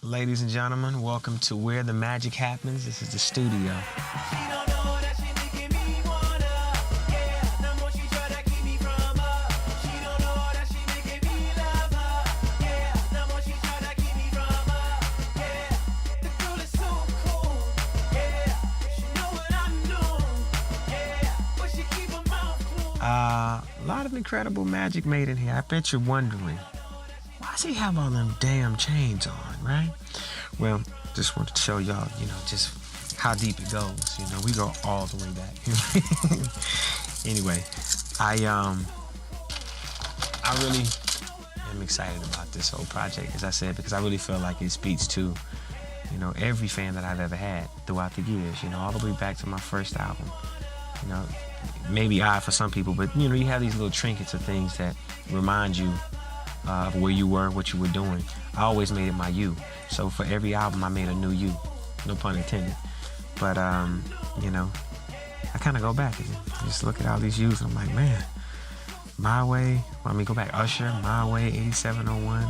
Ladies and gentlemen, welcome to Where the Magic Happens. This is the studio. A lot of incredible magic made in here. I bet you're wondering, why does he have all them damn chains on, right? Well, just want to show y'all, just how deep it goes. We go all the way back. Anyway, I really am excited about this whole project, as I said, because I really feel like it speaks to, every fan that I've ever had throughout the years, all the way back to my first album. Maybe odd for some people, but you have these little trinkets of things that remind you of where you were, what you were doing. I always made it my you. So for every album, I made a new you. No pun intended. But, I kind of go back and just look at all these yous, and I'm like, man, My Way, go back, Usher, My Way, 8701,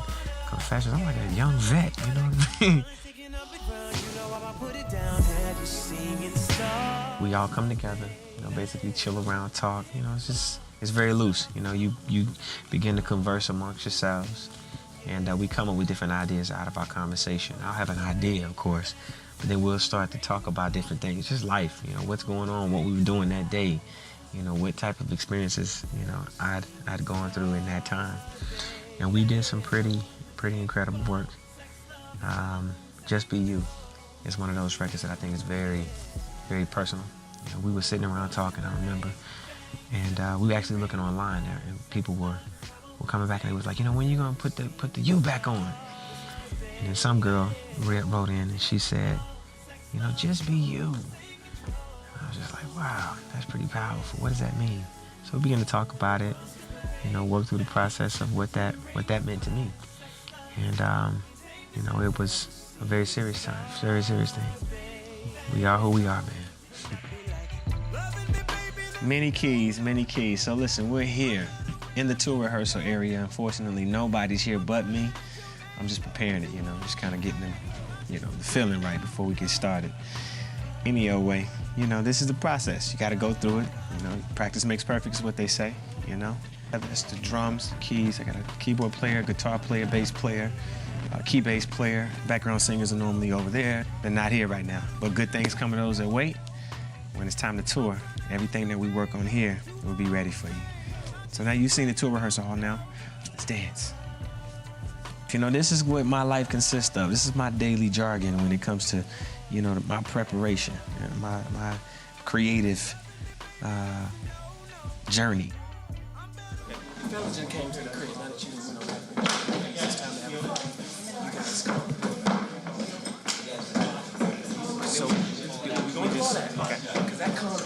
Confessions. I'm like a young vet, you know what I mean? We all come together, basically chill around, talk, it's very loose. You begin to converse amongst yourselves, and we come up with different ideas out of our conversation. I'll have an idea, of course, but then we'll start to talk about different things, just life, what's going on, what we were doing that day, what type of experiences, I'd gone through in that time. And we did some pretty incredible work. Just Be You is one of those records that I think is very, very personal. We were sitting around talking, I remember, and we were actually looking online there, and people were coming back, and they was like, when you gonna put the you back on? And then some girl wrote in, and she said, just be you. And I was just like, wow, that's pretty powerful. What does that mean? So we began to talk about it, work through the process of what that meant to me. And it was a very serious time, very serious thing. We are who we are, man. Many keys. So listen, we're here in the tour rehearsal area. Unfortunately, nobody's here but me. I'm just preparing it, just kind of getting the feeling right before we get started. Any old way, this is the process. You got to go through it. Practice makes perfect is what they say, That's the drums, keys. I got a keyboard player, guitar player, bass player, key bass player. Background singers are normally over there. They're not here right now, but good things come to those that wait. When it's time to tour, everything that we work on here will be ready for you. So now you've seen the tour rehearsal hall now. Let's dance. This is what my life consists of. This is my daily jargon when it comes to, my preparation, my creative journey. Fellas just came to the crib. Now that you know that, it's time to have fun. You guys go. So we're going to do that. Okay. Because that comes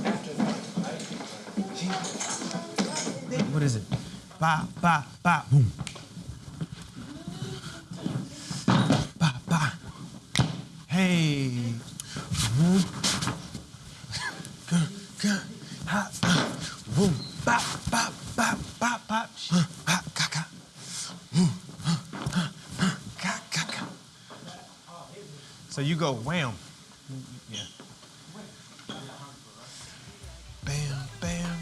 after that. What is it? Ba, ba, ba, boom. Ba, ba. Hey. Boom. Ha, boom. Ba, ba, ba, ba, ba. Ha, ka, ka. Ka, ka, ka. So you go wham. Yeah. Bam, bam.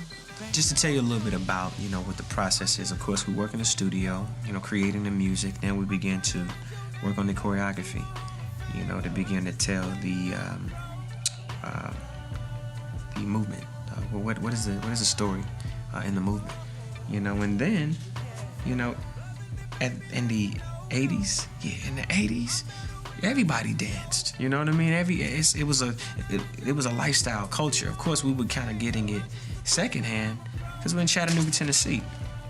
Just to tell you a little bit about, what the process is. Of course, we work in the studio, creating the music. Then we begin to work on the choreography, to begin to tell the movement. What is the story in the movement? And then, in the 80s, everybody danced. You know what I mean? It was a lifestyle culture. Of course, we were kind of getting it secondhand because we're in Chattanooga, Tennessee.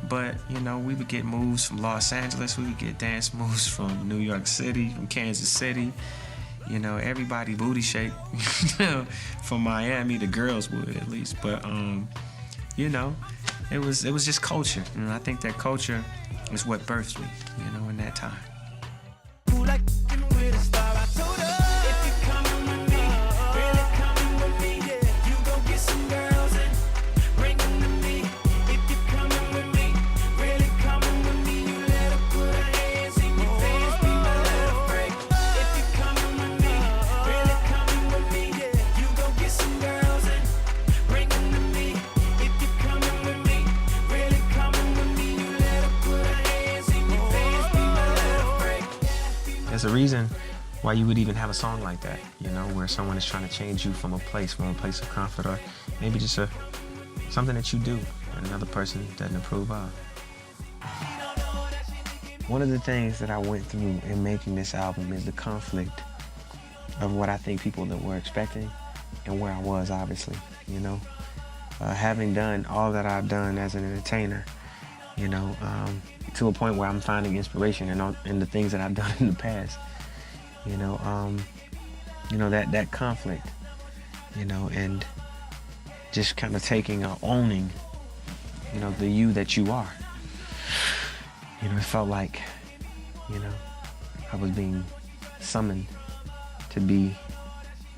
But, we would get moves from Los Angeles. We would get dance moves from New York City, from Kansas City. Everybody booty shake. From Miami, the girls would at least. But, it was just culture. I think that culture is what birthed me, in that time. There's a reason why you would even have a song like that, you know, where someone is trying to change you from a place of comfort, or maybe just something that you do and another person doesn't approve of. One of the things that I went through in making this album is the conflict of what I think people that were expecting and where I was, obviously, you know. Having done all that I've done as an entertainer, you know, to a point where I'm finding inspiration in the things that I've done in the past, you know, that conflict, you know, and just kind of taking or owning, you know, the you that you are. You know, it felt like, you know, I was being summoned to be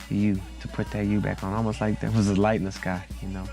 you, to put that you back on, almost like there was a light in the sky, you know.